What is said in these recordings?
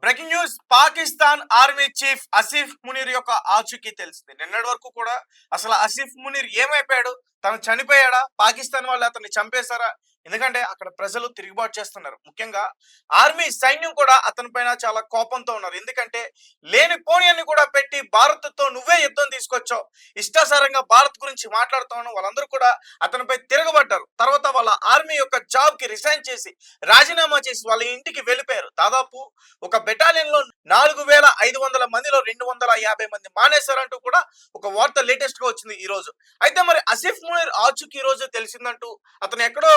Breaking news. Pakistan army chief Asif Munir యొక్క ఆచూకీ తెలిసింది. నిన్నటి వరకు కూడా అసలు ఆసిఫ్ మునీర్ ఏమైపోయాడు, తను చనిపోయాడా, పాకిస్తాన్ వాళ్ళు అతన్ని చంపేశారా? ఎందుకంటే అక్కడ ప్రజలు తిరుగుబాటు చేస్తున్నారు. ముఖ్యంగా ఆర్మీ సైన్యం కూడా అతని పైన చాలా కోపంతో ఉన్నారు. ఎందుకంటే లేని పోనీ కూడా పెట్టి భారత్తో నువ్వే యుద్ధం తీసుకొచ్చావు, ఇష్టాసారంగా భారత్ గురించి మాట్లాడుతాను, వాళ్ళందరూ కూడా అతనిపై తిరగబడ్డారు. తర్వాత వాళ్ళ ఆర్మీ యొక్క జాబ్ కి రిజైన్ చేసి రాజీనామా చేసి వాళ్ళ ఇంటికి వెళ్ళిపోయారు. దాదాపు ఒక బెటాలియన్ లో 4500 మందిలో 250 మంది మానేశారంటూ కూడా ఒక వార్త లేటెస్ట్ గా వచ్చింది ఈ రోజు. అయితే మరి ఆసిఫ్ మునీర్ ఆచూకీ ఈ రోజు తెలిసిందంటూ, అతను ఎక్కడో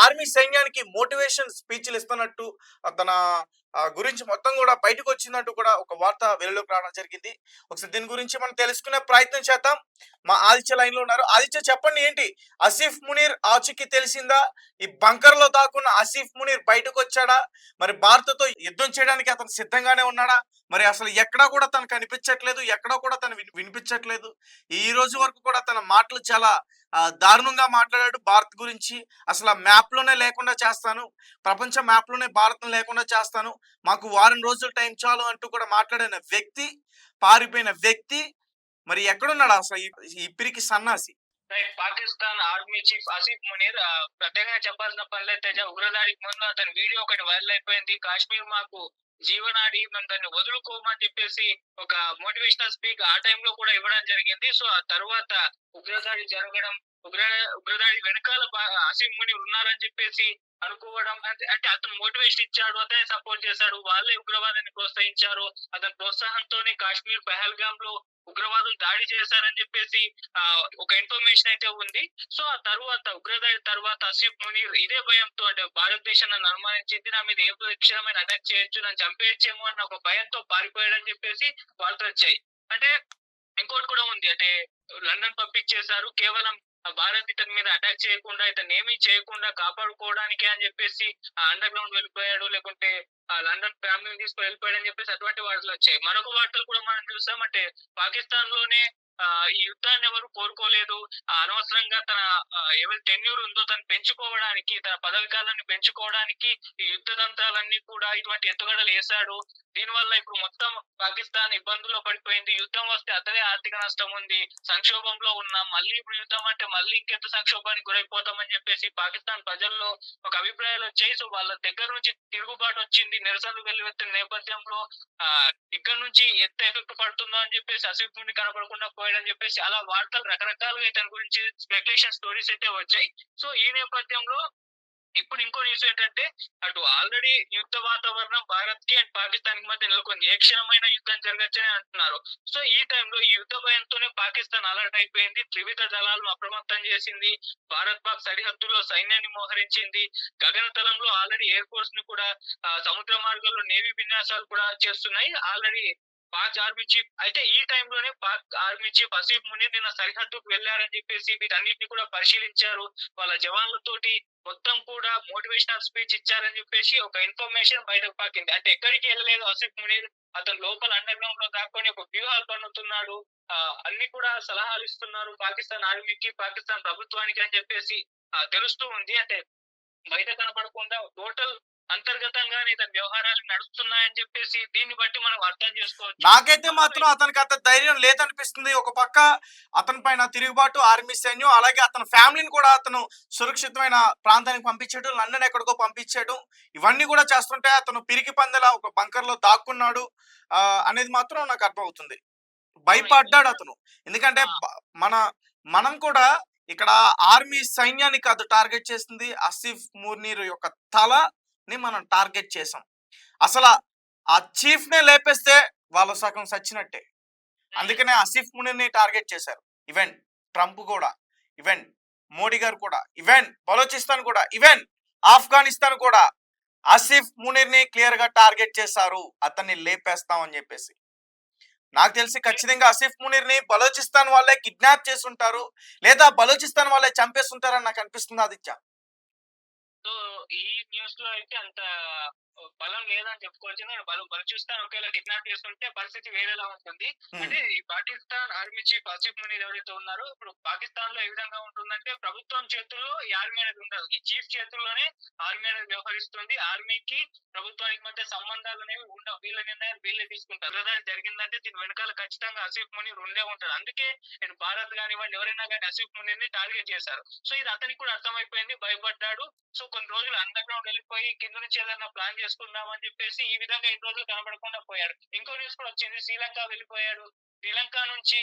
ఆర్మీ సైన్యానికి మోటివేషన్ స్పీచ్లు ఇస్తున్నట్టు, తన గురించి మొత్తం కూడా బయటకు వచ్చిందంటూ కూడా ఒక వార్త వెలుగులోకి రావడం జరిగింది. ఒకసారి దీని గురించి మనం తెలుసుకునే ప్రయత్నం చేద్దాం. మా ఆదిత్య లైన్ లో ఉన్నారు. ఆదిత్య, చెప్పండి, ఏంటి ఆసిఫ్ మునీర్ ఆచూకీ తెలిసిందా? ఈ బంకర్ లో దాక్కున్న ఆసిఫ్ మునీర్ బయటకు వచ్చాడా? మరి భారత్తో యుద్ధం చేయడానికి అతను సిద్ధంగానే ఉన్నాడా? మరి అసలు ఎక్కడా కూడా తను కనిపించట్లేదు, ఎక్కడా కూడా తను వినిపించట్లేదు. ఈ రోజు వరకు కూడా తన మాటలు చాలా దారుణంగా మాట్లాడాడు భారత్ గురించి. అసలు ఆ మ్యాప్ లోనే లేకుండా చేస్తాను, ప్రపంచ మ్యాప్ లోనే భారత్ లేకుండా చేస్తాను, మాకు వారం రోజులు టైం చాలు అంటూ కూడా మాట్లాడిన వ్యక్తి, పారిపోయిన వ్యక్తి మరి ఎక్కడున్నాడు అసలు ఈ పిరికి సన్నాసి? పాకిస్తాన్ ఆర్మీ చీఫ్ ఆసిఫ్ మునీర్ ప్రత్యేకంగా చెప్పాల్సిన పనిలేదు తేజ. ఉగ్రదాడికి ముందు అతని వీడియో ఒకటి వైరల్ అయిపోయింది. కాశ్మీర్ మాకు జీవనాడి, మనం దాన్ని వదులుకోమని చెప్పేసి ఒక మోటివేషనల్ స్పీక్ ఆ టైంలో కూడా ఇవ్వడం జరిగింది. సో ఆ తర్వాత ఉగ్రదాడి జరగడం, ఉగ్రదాడి వెనకాల ఆసిఫ్ మునీర్ ఉన్నారని చెప్పేసి అనుకోవడం, అంటే అతను మోటివేషన్ ఇచ్చాడు, అతనే సపోర్ట్ చేశాడు, వాళ్ళే ఉగ్రవాదాన్ని ప్రోత్సహించారు, అతని ప్రోత్సాహంతోనే కాశ్మీర్ పహల్గామ్ లో ఉగ్రవాదులు దాడి చేశారని చెప్పేసి ఒక ఇన్ఫర్మేషన్ అయితే ఉంది. సో ఆ తర్వాత ఉగ్రదాడి తర్వాత ఆసిఫ్ మునీర్ ఇదే భయంతో, అంటే భారతదేశం నన్ను అనుమానించింది, నా మీద ఏ క్షణమైన అటాక్ చేయొచ్చు, నన్ను చంపేయచ్చేమో అన్న ఒక భయంతో పారిపోయాడని చెప్పేసి వార్తలు వచ్చాయి. అంటే ఇంకోటి కూడా ఉంది, అంటే లండన్ పంపించేశారు కేవలం భారత్ ఇతని మీద అటాక్ చేయకుండా, ఇతను ఏమీ చేయకుండా కాపాడుకోవడానికి అని చెప్పేసి అండర్ గ్రౌండ్ వెళ్ళిపోయాడు, లేకుంటే లండన్ ఫ్యామిలీని తీసుకుని వెళ్ళిపోయాడని చెప్పేసి అటువంటి వార్తలు వచ్చాయి. మరొక వార్తలు కూడా మనం చూసాం, అంటే పాకిస్తాన్ లోనే ఈ యుద్ధాన్ని ఎవరు కోరుకోలేదు, అనవసరంగా తన ఎవరి టెన్యూర్ ఉందో తను పెంచుకోవడానికి, తన పదవి కాలాన్ని పెంచుకోవడానికి ఈ యుద్ధ తంత్రాలన్నీ కూడా ఇటువంటి ఎత్తుగడలు వేశాడు. దీనివల్ల ఇప్పుడు మొత్తం పాకిస్తాన్ ఇబ్బందుల్లో పడిపోయింది. యుద్ధం వస్తే అతనే ఆర్థిక నష్టం ఉంది, సంక్షోభంలో ఉన్నాం, మళ్ళీ ఇప్పుడు యుద్ధం అంటే మళ్ళీ ఇంకెంత సంక్షోభానికి గురైపోతామని చెప్పేసి పాకిస్తాన్ ప్రజల్లో ఒక అభిప్రాయాలు వచ్చాయి. సో వాళ్ళ దగ్గర నుంచి తిరుగుబాటు వచ్చింది, నిరసనలు వెల్లువెత్తిన నేపథ్యంలో ఇక్కడ నుంచి ఎంత ఎఫెక్ట్ పడుతుందో అని చెప్పేసి ఆసిఫ్ మునీర్ కనపడకుండా పోయాడని చెప్పేసి అలా వార్తలు రకరకాలుగా ఇతని గురించి స్పెక్యులేషన్ స్టోరీస్ అయితే వచ్చాయి. సో ఈ నేపథ్యంలో ఇప్పుడు ఇంకో న్యూస్ ఏంటంటే, అటు ఆల్రెడీ యుద్ధ వాతావరణం భారత్ కి అండ్ పాకిస్తాన్ కి మధ్య నెలకొంది, ఏ క్షణమైన యుద్ధం జరగచ్చని అంటున్నారు. సో ఈ టైంలో ఈ యుద్ధ భయంతోనే పాకిస్తాన్ అలర్ట్ అయిపోయింది, త్రివిధ దళాలను అప్రమత్తం చేసింది, భారత్ పాక్ సరిహద్దుల్లో సైన్యాన్ని మోహరించింది, గగనతలంలో ఆల్రెడీ ఎయిర్ ఫోర్స్ ని కూడా, సముద్ర మార్గంలో నేవీ విన్యాసాలు కూడా చేస్తున్నాయి ఆల్రెడీ పాక్ ఆర్మీ చీఫ్. అయితే ఈ టైంలోనే పాక్ ఆర్మీ చీఫ్ ఆసిఫ్ మునీర్ నిన్న సరిహద్దుకు వెళ్లారని చెప్పేసి వీటన్నిటిని కూడా పరిశీలించారు, వాళ్ళ జవాన్లతోటి మొత్తం కూడా మోటివేషనల్ స్పీచ్ ఇచ్చారని చెప్పేసి ఒక ఇన్ఫర్మేషన్ బయటకు పాకింది. అంటే ఎక్కడికి వెళ్ళలేదు ఆసిఫ్ మునీర్, అతను లోపల అండర్ గ్రౌండ్ లో దాక్కొని ఒక వ్యూహాలు పన్నుతున్నాడు, అన్ని కూడా సలహాలు ఇస్తున్నారు పాకిస్తాన్ ఆర్మీకి, పాకిస్తాన్ ప్రభుత్వానికి అని చెప్పేసి తెలుస్తూ ఉంది. అంటే బయట కనపడకుండా టోటల్ అంతర్గతంగానే ఇతని వ్యవహారాలు నడుస్తున్నాయని చెప్పేసి దీన్ని బట్టి మనం అర్థం చేసుకోవచ్చు. నాకైతే మాత్రం అతనికి అంత ధైర్యం లేదనిపిస్తుంది. ఒక పక్క అతని పైన తిరుగుబాటు ఆర్మీ సైన్యం, అలాగే అతని ఫ్యామిలీని కూడా అతను సురక్షితమైన ప్రాంతానికి పంపించాడు, లండన్ ఎక్కడికో పంపించాడు. ఇవన్నీ కూడా చేస్తుంటే అతను పిరికి పందెలా ఒక బంకర్ లో దాక్కున్నాడు అనేది మాత్రం నాకు అర్థమవుతుంది. భయపడ్డాడు అతను. ఎందుకంటే మనం కూడా ఇక్కడ ఆర్మీ సైన్యాన్ని కాదు టార్గెట్ చేసింది, ఆసిఫ్ మునీర్ యొక్క తలని మనం టార్గెట్ చేసాం. అసలు ఆ చీఫ్ నే లేపేస్తే వాళ్ళ సగం సచ్చినట్టే. అందుకనే ఆసిఫ్ మునీర్ ని టార్గెట్ చేశారు. ఈవెన్ ట్రంప్ కూడా, ఈవెన్ మోడీ గారు కూడా, ఈవెన్ బలోచిస్తాన్ కూడా, ఈవెన్ ఆఫ్ఘనిస్తాన్ కూడా ఆసిఫ్ మునీర్ ని క్లియర్ గా టార్గెట్ చేశారు, అతన్ని లేపేస్తాం అని చెప్పేసి. నాకు తెలిసి ఖచ్చితంగా ఆసిఫ్ మునీర్ ని బలోచిస్తాన్ వాళ్ళే కిడ్నాప్ చేసి ఉంటారు, లేదా బలోచిస్తాన్ వాళ్ళే చంపేస్తుంటారని నాకు అనిపిస్తుంది ఆదిత్య. సో ఈ న్యూస్ లో అయితే అంత బలం లేదని చెప్పుకోవచ్చు. బలూచిస్తాన్ ఒకేలా కిడ్నాప్ చేస్తుంటే పరిస్థితి వేరేలా ఉంటుంది. అంటే ఈ పాకిస్తాన్ ఆర్మీ చీఫ్ ఆసిఫ్ మునీర్ ఎవరైతే ఉన్నారో ఇప్పుడు పాకిస్తాన్ లో ఏ విధంగా ఉంటుందంటే ప్రభుత్వం చేతుల్లో ఈ ఆర్మీ అనేది ఉండదు. ఈ చీఫ్ చేతుల్లోనే ఆర్మీ అనేది వ్యవహరిస్తుంది. ఆర్మీకి ప్రభుత్వానికి మధ్య సంబంధాలు అనేవి ఉండవు. వీళ్ళ నిర్ణయాలు వీళ్ళే తీసుకుంటారు. ఉగ్రదాడి జరిగిందంటే దీని వెనకాల ఖచ్చితంగా ఆసిఫ్ మునీర్ ఉండే ఉంటాడు. అందుకే నేను భారత్ కానివ్వండి ఎవరైనా కానీ ఆసిఫ్ మునీర్ ని టార్గెట్ చేశారు. సో ఇది అతనికి కూడా అర్థమైపోయింది, భయపడ్డాడు. సో కొన్ని రోజులు అండర్ గ్రౌండ్ వెళ్ళిపోయి కింద నుంచి ఏదైనా ప్లాన్ చేసుకుందాం అని చెప్పేసి ఈ విధంగా ఇన్ని రోజులు కనబడకుండా పోయాడు. ఇంకో న్యూస్ కూడా వచ్చింది, శ్రీలంక వెళ్ళిపోయాడు. శ్రీలంక నుంచి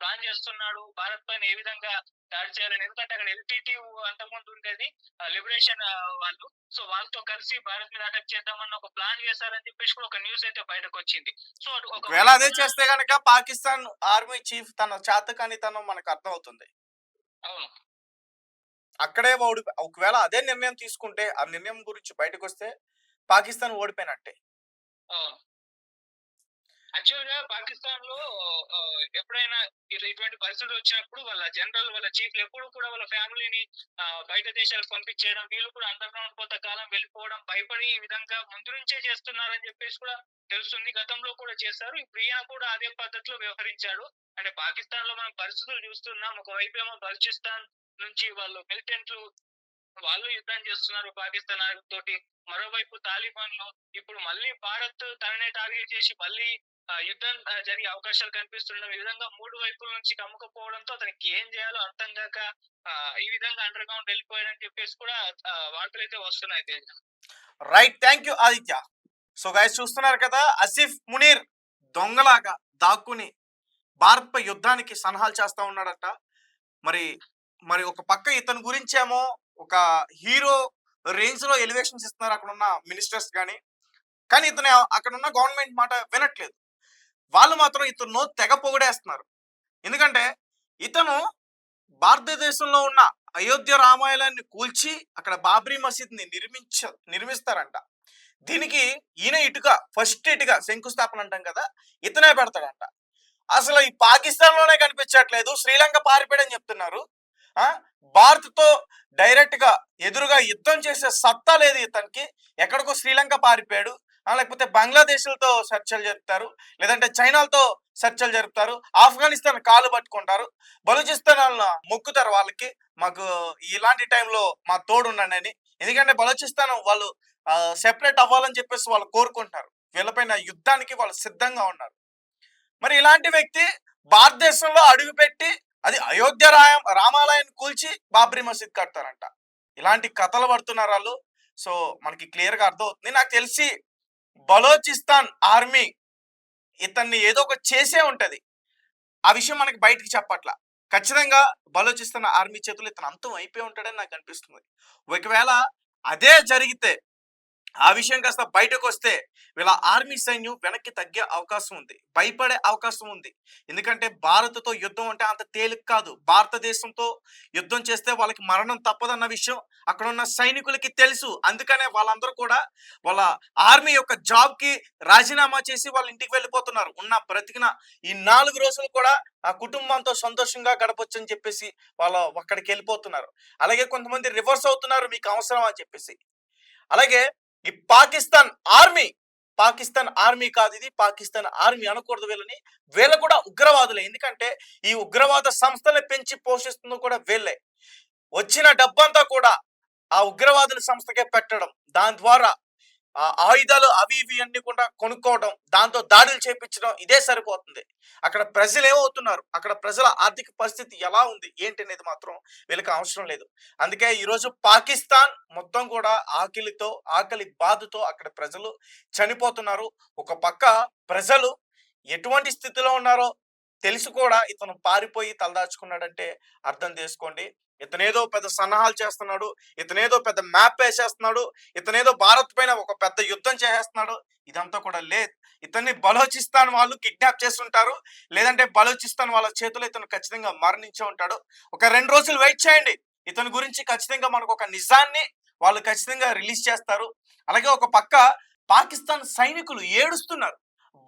ప్లాన్ చేస్తున్నాడు భారత్ పైన ఏ విధంగా దాడి చేయాలని. ఎందుకంటే అక్కడ ఎల్టీటీ అంతకుముందు ఉండేది లిబరేషన్ వాళ్ళు. సో వాళ్ళతో కలిసి భారత్ మీద అటాక్ చేద్దామన్న ఒక ప్లాన్ చేశారని చెప్పేసి కూడా ఒక న్యూస్ అయితే బయటకు వచ్చింది. సో ఒకవేళ అదే చేస్తే గనక పాకిస్తాన్ ఆర్మీ చీఫ్ తన చేతకానితనం మనకు అర్థం అవుతుంది. అవును, అక్కడే ఒకవేళ అదే నిర్ణయం తీసుకుంటే ఆ నిర్ణయం గురించి బయటకు వస్తే పాకిస్తాన్ ఓడిపోయినట్టే. అవును. యాక్చువల్ గా పాకిస్తాన్ లో ఎప్పుడైనా ఇటువంటి పరిస్థితులు వచ్చినప్పుడు వాళ్ళ జనరల్ వాళ్ళ చీఫ్లు ఎప్పుడు కూడా వాళ్ళ ఫ్యామిలీని బయట దేశాలకు పంపించేయడం, వీళ్ళు కూడా అండర్ గ్రౌండ్ కొంతకాలం వెళ్ళిపోవడం, భయపడి ఈ విధంగా ముందు నుంచే చేస్తున్నారని చెప్పేసి కూడా తెలుస్తుంది. గతంలో కూడా చేశారు. ఇప్పుడు ఈయన కూడా అదే పద్ధతిలో వ్యవహరించాడు. అంటే పాకిస్తాన్ లో మనం పరిస్థితులు చూస్తున్నాం. ఒకవైపు ఏమో బలూచిస్తాన్ నుంచి వాళ్ళు మిలిటెంట్లు వాళ్ళు యుద్ధం చేస్తున్నారు పాకిస్తాన్ ఆర్మీ తోటి. మరోవైపు తాలిబాన్లు ఇప్పుడు మళ్ళీ భారత్ తననే టార్గెట్ చేసి మళ్ళీ యుద్ధం జరిగే అవకాశాలు కనిపిస్తున్నాయి. ఈ విధంగా మూడు వైపుల నుంచి కమ్ముకపోవడంతో అతనికి ఏం చేయాలో అర్థం కాక ఈ విధంగా అండర్ గ్రౌండ్ వెళ్ళిపోయాడని చెప్పేసి కూడా వార్తలు అయితే వస్తున్నాయి. Right, thank you Aditya. So guys చూస్తున్నారు కదా, ఆసిఫ్ మునీర్ దొంగలాగా దాక్కుని భారత్ పై యుద్ధానికి సన్నాహాలు చేస్తా ఉన్నాడట. మరి మరి ఒక పక్క ఇతని గురించేమో ఒక హీరో రేంజ్ లో ఎలివేషన్స్ ఇస్తున్నారు అక్కడ ఉన్న మినిస్టర్స్ కానీ ఇతను అక్కడ ఉన్న గవర్నమెంట్ మాట వినట్లేదు. వాళ్ళు మాత్రం ఇతను తెగ పొగిడేస్తున్నారు. ఎందుకంటే ఇతను భారతదేశంలో ఉన్న అయోధ్య రామాలయాన్ని కూల్చి అక్కడ బాబ్రీ మసీద్ ని నిర్మిస్తారంట. దీనికి ఈయన ఫస్ట్ ఇటుక శంకుస్థాపన అంటాం కదా, ఇతనే పెడతాడంట. అసలు ఈ పాకిస్తాన్ లోనే కనిపించట్లేదు, శ్రీలంక పారిపోయాడని చెప్తున్నారు. భారత్ తో డైరెక్ట్ గా ఎదురుగా యుద్ధం చేసే సత్తా లేదు ఇతనికి. ఎక్కడికో శ్రీలంక పారిపోయాడు, లేకపోతే బంగ్లాదేశ్లతో చర్చలు జరుపుతారు, లేదంటే చైనాలతో చర్చలు జరుపుతారు, ఆఫ్ఘనిస్తాన్ కాలు పట్టుకుంటారు, బలూచిస్తాన్ వాళ్ళని మొక్కుతారు వాళ్ళకి, మాకు ఇలాంటి టైంలో మా తోడు ఉండండి అని. ఎందుకంటే బలూచిస్తాన్ వాళ్ళు సెపరేట్ అవ్వాలని చెప్పేసి వాళ్ళు కోరుకుంటారు. వీళ్ళపైన యుద్ధానికి వాళ్ళు సిద్ధంగా ఉన్నారు. మరి ఇలాంటి వ్యక్తి భారతదేశంలో అడుగుపెట్టి అది అయోధ్య రామాలయాన్ని కూల్చి బాబ్రీ మసీద్ కడతారంట. ఇలాంటి కథలు పడుతున్నారు వాళ్ళు. సో మనకి క్లియర్ గా అర్థం అవుతుంది. నాకు తెలిసి బలోచిస్తాన్ ఆర్మీ ఇతన్ని ఏదో ఒక చేసే ఉంటది. ఆ విషయం మనకి బయటికి చెప్పట్ల. ఖచ్చితంగా బలోచిస్తాన్ ఆర్మీ చేతులు ఇతను అంతం అయిపోయి ఉంటాడని నాకు అనిపిస్తుంది. ఒకవేళ అదే జరిగితే, ఆ విషయం కాస్త బయటకు వస్తే వీళ్ళ ఆర్మీ సైన్యం వెనక్కి తగ్గే అవకాశం ఉంది, భయపడే అవకాశం ఉంది. ఎందుకంటే భారత్తో యుద్ధం అంటే అంత తేలిక కాదు. భారతదేశంతో యుద్ధం చేస్తే వాళ్ళకి మరణం తప్పదన్న విషయం అక్కడ ఉన్న సైనికులకి తెలుసు. అందుకనే వాళ్ళందరూ కూడా వాళ్ళ ఆర్మీ యొక్క జాబ్ కి రాజీనామా చేసి వాళ్ళ ఇంటికి వెళ్ళిపోతున్నారు. ఉన్న బ్రతికిన ఈ 4 రోజులు కూడా ఆ కుటుంబంతో సంతోషంగా గడపొచ్చు అని చెప్పేసి వాళ్ళు అక్కడికి వెళ్ళిపోతున్నారు. అలాగే కొంతమంది రివర్స్ అవుతున్నారు, మీకు అవసరం అని చెప్పేసి. అలాగే ఈ పాకిస్తాన్ ఆర్మీ కాదు, ఇది పాకిస్తాన్ ఆర్మీ అనకూడదు వీళ్ళని. వీళ్ళు కూడా ఉగ్రవాదులే. ఎందుకంటే ఈ ఉగ్రవాద సంస్థలు పెంచి పోషిస్తుంది కూడా వీళ్ళే. వచ్చిన డబ్బంతా కూడా ఆ ఉగ్రవాదుల సంస్థకే పెట్టడం, దాని ద్వారా ఆయుధాలు అవి ఇవి అన్ని కూడా కొనుక్కోవడం, దాంతో దాడులు చేపించడం, ఇదే సరిపోతుంది. అక్కడ ప్రజలు ఏమవుతున్నారు, అక్కడ ప్రజల ఆర్థిక పరిస్థితి ఎలా ఉంది ఏంటి అనేది మాత్రం వీళ్ళకి అవసరం లేదు. అందుకే ఈరోజు పాకిస్తాన్ మొత్తం కూడా ఆకలి బాధతో అక్కడ ప్రజలు చనిపోతున్నారు. ఒక పక్క ప్రజలు ఎటువంటి స్థితిలో ఉన్నారో తెలిసి కూడా ఇతను పారిపోయి తలదాచుకున్నాడంటే అర్థం చేసుకోండి. ఇతనేదో పెద్ద సన్నాహాలు చేస్తున్నాడు, ఇతనేదో పెద్ద మ్యాప్ వేసేస్తున్నాడు, ఇతనేదో భారత్ పైన ఒక పెద్ద యుద్ధం చేసేస్తున్నాడు. ఇదంతా కూడా లేదు. ఇతన్ని బలోచిస్తాన్ వాళ్ళు కిడ్నాప్ చేస్తుంటారు, లేదంటే బలోచిస్తాన్ వాళ్ళ చేతిలో ఇతను ఖచ్చితంగా మరణించే ఉంటాడు. ఒక 2 రోజులు వెయిట్ చేయండి, ఇతని గురించి ఖచ్చితంగా మనకు ఒక నిజాన్ని వాళ్ళు ఖచ్చితంగా రిలీజ్ చేస్తారు. అలాగే ఒక పక్క పాకిస్తాన్ సైనికులు ఏడుస్తున్నారు,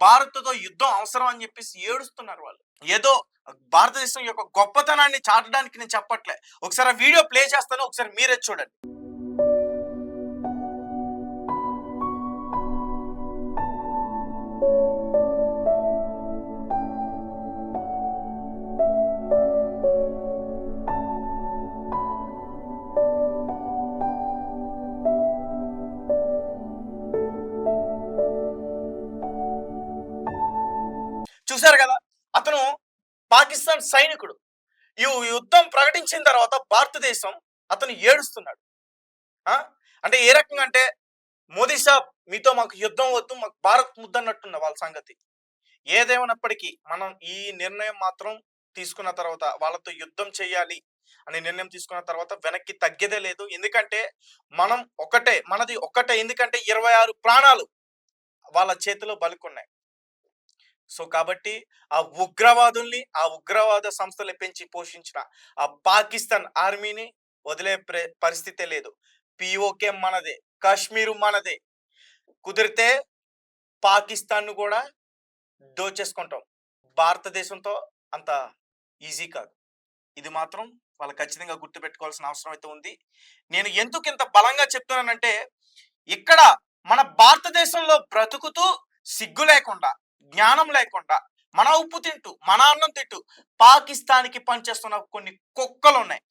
భారత్తో యుద్ధం అవసరం అని చెప్పేసి ఏడుస్తున్నారు. వాళ్ళు ఏదో భారతదేశం యొక్క గొప్పతనాన్ని చాటడానికి నేను చెప్పట్లే. ఒకసారి వీడియో ప్లే చేస్తాను, ఒకసారి మీరే చూడండి. చూశారు కదా, అతను పాకిస్తాన్ సైనికుడు. ఈ యుద్ధం ప్రకటించిన తర్వాత భారతదేశం అతను ఏడుస్తున్నాడు. ఆ అంటే ఏ రకంగా అంటే, మోదీ సాబ్ మీతో మాకు యుద్ధం వద్దు, మాకు భారత్ ముద్దన్నట్టున్న వాళ్ళ సంగతి. ఏదేమైనప్పటికీ మనం ఈ నిర్ణయం మాత్రం తీసుకున్న తర్వాత, వాళ్ళతో యుద్ధం చేయాలి అనే నిర్ణయం తీసుకున్న తర్వాత వెనక్కి తగ్గేదే లేదు. ఎందుకంటే మనం ఒకటే, మనది ఒకటే. ఎందుకంటే 26 ప్రాణాలు వాళ్ళ చేతిలో బలికొన్నాయి. సో కాబట్టి ఆ ఉగ్రవాదుల్ని, ఆ ఉగ్రవాద సంస్థలు పెంచి పోషించిన ఆ పాకిస్తాన్ ఆర్మీని వదిలే పరిస్థితే లేదు. పిఓకే మనదే, కాశ్మీరు మనదే. కుదిరితే పాకిస్తాన్‌ను కూడా దోచేసుకుంటాం. భారతదేశంతో అంత ఈజీ కాదు. ఇది మాత్రం వాళ్ళు ఖచ్చితంగా గుర్తుపెట్టుకోవాల్సిన అవసరం అయితే ఉంది. నేను ఎందుకు ఇంత బలంగా చెప్తున్నానంటే, ఇక్కడ మన భారతదేశంలో బ్రతుకుతూ సిగ్గు లేకుండా, జ్ఞానం లేకుండా, మన ఉప్పు తింటూ, మన అన్నం తింటూ పాకిస్తాన్‌కి పనిచేస్తున్న కొన్ని కుక్కలున్నాయి.